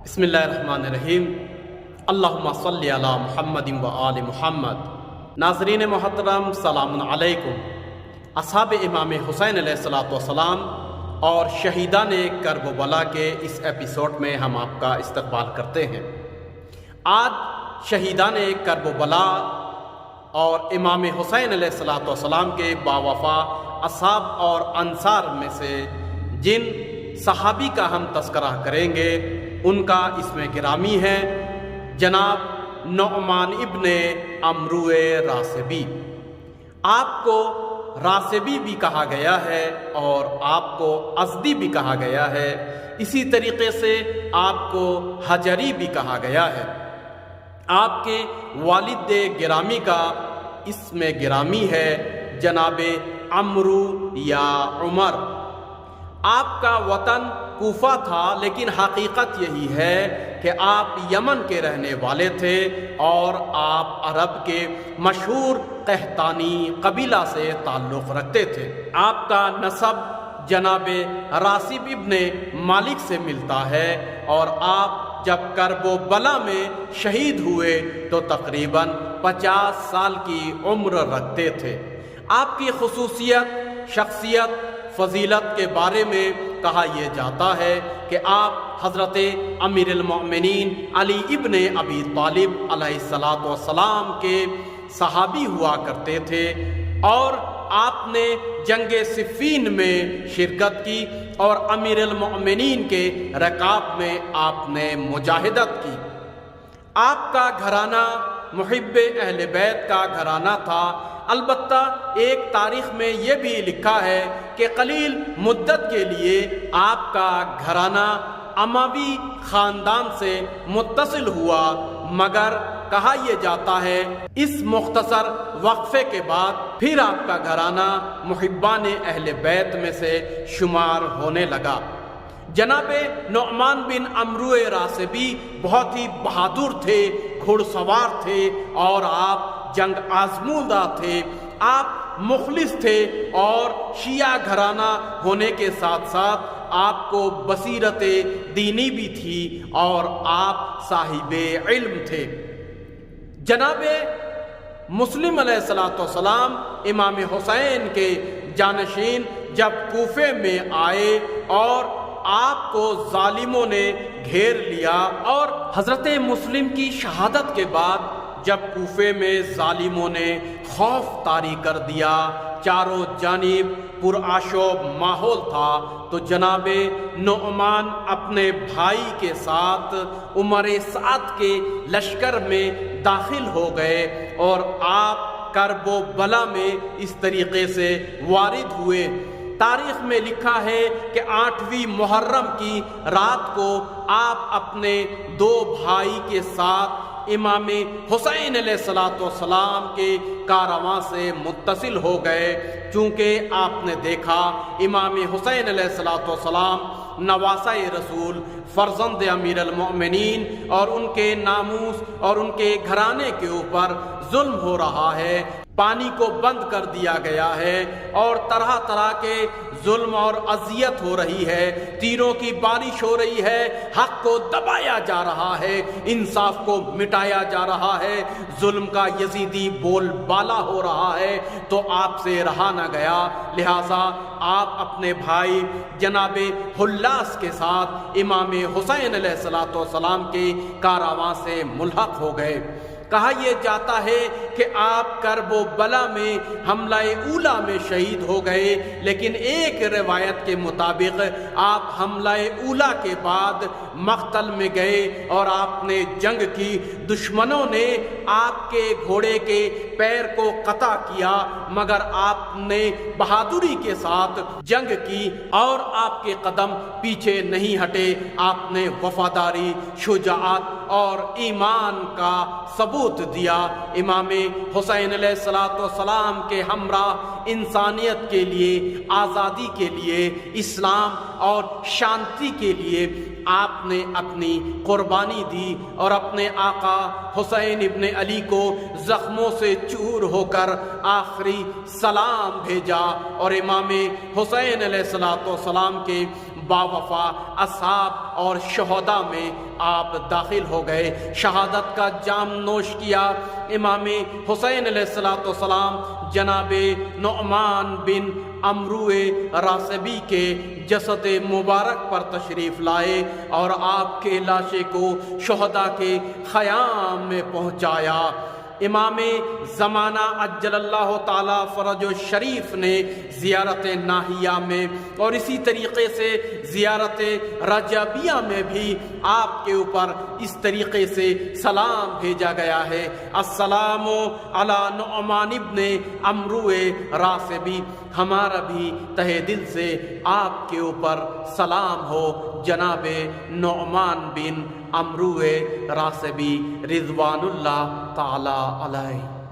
بسم اللہ الرحمن الرحیم۔ اللہم صلی علی محمد و آل محمد۔ ناظرین محترم، سلام علیکم۔ اصحاب امام حسین علیہ السلام اور شہیدان کرب و بلا کے اس ایپیسوڈ میں ہم آپ کا استقبال کرتے ہیں۔ آج شہیدان کرب و بلا اور امام حسین علیہ السلام کے باوفا اصحاب اور انصار میں سے جن صحابی کا ہم تذکرہ کریں گے ان کا اسم گرامی ہے جناب نعمان ابن عمرو راسبی۔ آپ کو راسبی بھی کہا گیا ہے اور آپ کو ازدی بھی کہا گیا ہے، اسی طریقے سے آپ کو حجری بھی کہا گیا ہے۔ آپ کے والد گرامی کا اسم گرامی ہے جناب عمرو یا عمر۔ آپ کا وطن کوفہ تھا، لیکن حقیقت یہی ہے کہ آپ یمن کے رہنے والے تھے اور آپ عرب کے مشہور قحطانی قبیلہ سے تعلق رکھتے تھے۔ آپ کا نسب جناب راسب ابن مالک سے ملتا ہے اور آپ جب کرب و بلا میں شہید ہوئے تو تقریباً 50 سال کی عمر رکھتے تھے۔ آپ کی خصوصیت، شخصیت، فضیلت کے بارے میں کہا یہ جاتا ہے کہ آپ حضرت امیر المؤمنین علی ابن ابی طالب علیہ السلام کے صحابی ہوا کرتے تھے اور آپ نے جنگ صفین میں شرکت کی اور امیر المؤمنین کے رکاب میں آپ نے مجاہدت کی۔ آپ کا گھرانہ محب اہل بیت کا گھرانہ تھا۔ البتہ ایک تاریخ میں یہ بھی لکھا ہے کہ قلیل مدت کے لیے آپ کا گھرانہ اموی خاندان سے متصل ہوا، مگر کہا یہ جاتا ہے اس مختصر وقفے کے بعد پھر آپ کا گھرانہ محبان اہل بیت میں سے شمار ہونے لگا۔ جناب نعمان بن عمرو راسبی بہت ہی بہادر تھے، گھڑ سوار تھے اور آپ جنگ آزمودہ تھے۔ آپ مخلص تھے اور شیعہ گھرانہ ہونے کے ساتھ ساتھ آپ کو بصیرت دینی بھی تھی اور آپ صاحب علم تھے۔ جناب مسلم علیہ السلام امام حسین کے جانشین جب کوفے میں آئے اور آپ کو ظالموں نے گھیر لیا اور حضرت مسلم کی شہادت کے بعد جب کوفے میں ظالموں نے خوف طاری کر دیا، چاروں جانب پرآشوب ماحول تھا، تو جناب نعمان اپنے بھائی کے ساتھ عمر سعد کے لشکر میں داخل ہو گئے اور آپ کرب و بلا میں اس طریقے سے وارد ہوئے۔ تاریخ میں لکھا ہے کہ 8ویں محرم کی رات کو آپ اپنے 2 بھائی کے ساتھ امام حسین علیہ السلام کے کارواں سے متصل ہو گئے، چونکہ آپ نے دیکھا امام حسین علیہ السلام نواسہ رسول، فرزند امیر المؤمنین، اور ان کے ناموس اور ان کے گھرانے کے اوپر ظلم ہو رہا ہے، پانی کو بند کر دیا گیا ہے اور طرح طرح کے ظلم اور اذیت ہو رہی ہے، تیروں کی بارش ہو رہی ہے، حق کو دبایا جا رہا ہے، انصاف کو مٹایا جا رہا ہے، ظلم کا یزیدی بول بالا ہو رہا ہے، تو آپ سے رہا نہ گیا، لہٰذا آپ اپنے بھائی جناب حلاس کے ساتھ امام حسین علیہ السلام کے کارواں سے ملحق ہو گئے۔ کہا یہ جاتا ہے کہ آپ کرب و بلا میں حملہ اولا میں شہید ہو گئے، لیکن ایک روایت کے مطابق آپ حملہ اولا کے بعد مقتل میں گئے اور آپ نے جنگ کی، دشمنوں نے آپ کے گھوڑے کے پیر کو قطع کیا، مگر آپ نے بہادری کے ساتھ جنگ کی اور آپ کے قدم پیچھے نہیں ہٹے۔ آپ نے وفاداری، شجاعت اور ایمان کا ثبوت دیا۔ امام حسین علیہ السلام کے ہمراہ انسانیت کے لیے، آزادی کے لیے، اسلام اور شانتی کے لیے آپ نے اپنی قربانی دی اور اپنے آقا حسین ابن علی کو زخموں سے چور ہو کر آخری سلام بھیجا اور امام حسین علیہ السلام کے باوفا اصحاب اور شہداء میں آپ داخل ہو گئے، شہادت کا جام نوش کیا۔ امام حسین علیہ السلام جناب نعمان بن عمرو راسبی کے جسد مبارک پر تشریف لائے اور آپ کے لاشے کو شہداء کے خیام میں پہنچایا۔ امام زمانہ عجل اللہ تعالی فرج شریف نے زیارت ناہیہ میں اور اسی طریقے سے زیارت رجبیہ میں بھی آپ کے اوپر اس طریقے سے سلام بھیجا گیا ہے، السلام علی نعمان ابن عمرو راسبی۔ ہمارا بھی تہ دل سے آپ کے اوپر سلام ہو جناب نعمان بن عمرو راسبی رضوان اللہ تعالی علیہ۔